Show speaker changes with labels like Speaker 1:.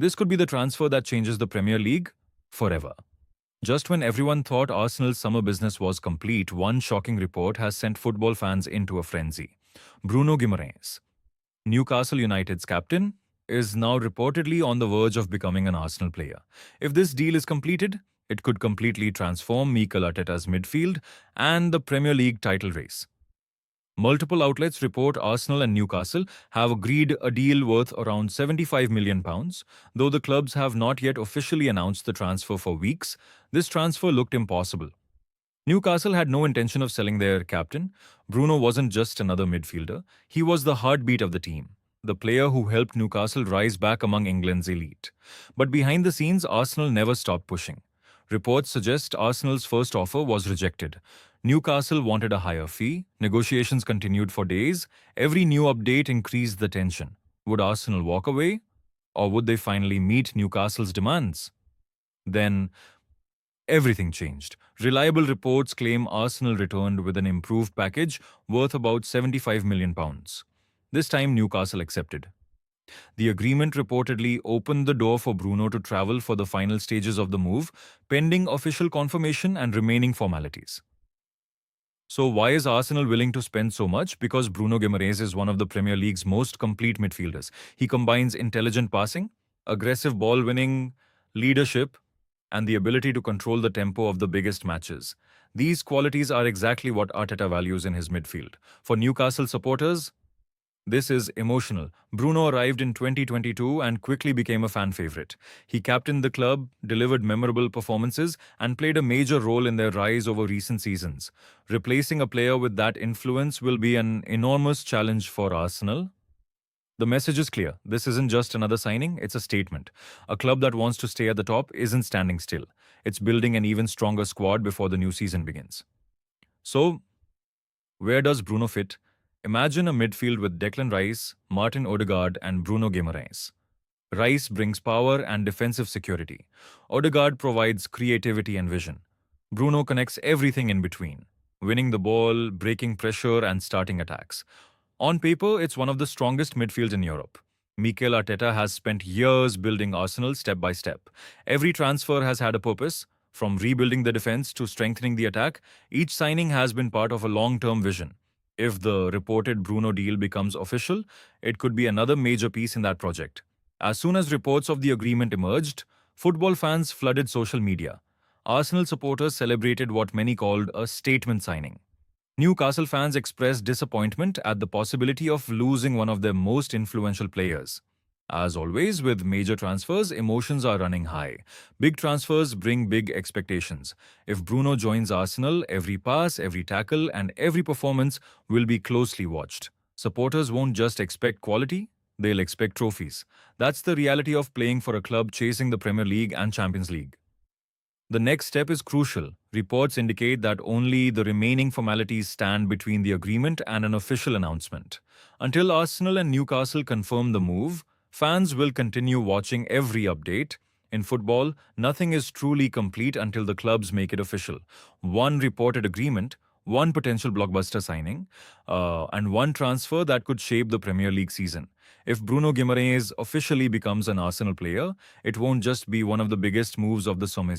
Speaker 1: This could be the transfer that changes the Premier League forever. Just when everyone thought Arsenal's summer business was complete, one shocking report has sent football fans into a frenzy. Bruno Guimarães, Newcastle United's captain, is now reportedly on the verge of becoming an Arsenal player. If this deal is completed, it could completely transform Mikel Arteta's midfield and the Premier League title race. Multiple outlets report Arsenal and Newcastle have agreed a deal worth around £75 million. Though the clubs have not yet officially announced the transfer for weeks, this transfer looked impossible. Newcastle had no intention of selling their captain. Bruno wasn't just another midfielder, he was the heartbeat of the team, the player who helped Newcastle rise back among England's elite. But behind the scenes, Arsenal never stopped pushing. Reports suggest Arsenal's first offer was rejected. Newcastle wanted a higher fee. Negotiations continued for days. Every new update increased the tension. Would Arsenal walk away? Or would they finally meet Newcastle's demands? Then, everything changed. Reliable reports claim Arsenal returned with an improved package worth about £75 million. This time, Newcastle accepted. The agreement reportedly opened the door for Bruno to travel for the final stages of the move, pending official confirmation and remaining formalities. So why is Arsenal willing to spend so much? Because Bruno Guimarães is one of the Premier League's most complete midfielders. He combines intelligent passing, aggressive ball-winning, leadership, and the ability to control the tempo of the biggest matches. These qualities are exactly what Arteta values in his midfield. For Newcastle supporters, this is emotional. Bruno arrived in 2022 and quickly became a fan favorite. He captained the club, delivered memorable performances, and played a major role in their rise over recent seasons. Replacing a player with that influence will be an enormous challenge for Arsenal. The message is clear. This isn't just another signing, it's a statement. A club that wants to stay at the top isn't standing still. It's building an even stronger squad before the new season begins. So, where does Bruno fit? Imagine a midfield with Declan Rice, Martin Odegaard, and Bruno Guimarães. Rice brings power and defensive security. Odegaard provides creativity and vision. Bruno connects everything in between, winning the ball, breaking pressure, and starting attacks. On paper, it's one of the strongest midfields in Europe. Mikel Arteta has spent years building Arsenal step by step. Every transfer has had a purpose. From rebuilding the defense to strengthening the attack, each signing has been part of a long-term vision. If the reported Bruno deal becomes official, it could be another major piece in that project. As soon as reports of the agreement emerged, football fans flooded social media. Arsenal supporters celebrated what many called a statement signing. Newcastle fans expressed disappointment at the possibility of losing one of their most influential players. As always, with major transfers, emotions are running high. Big transfers bring big expectations. If Bruno joins Arsenal, every pass, every tackle, and every performance will be closely watched. Supporters won't just expect quality, they'll expect trophies. That's the reality of playing for a club chasing the Premier League and Champions League. The next step is crucial. Reports indicate that only the remaining formalities stand between the agreement and an official announcement. Until Arsenal and Newcastle confirm the move, fans will continue watching every update. In football, nothing is truly complete until the clubs make it official. One reported agreement, one potential blockbuster signing, and one transfer that could shape the Premier League season. If Bruno Guimarães officially becomes an Arsenal player, it won't just be one of the biggest moves of the summer.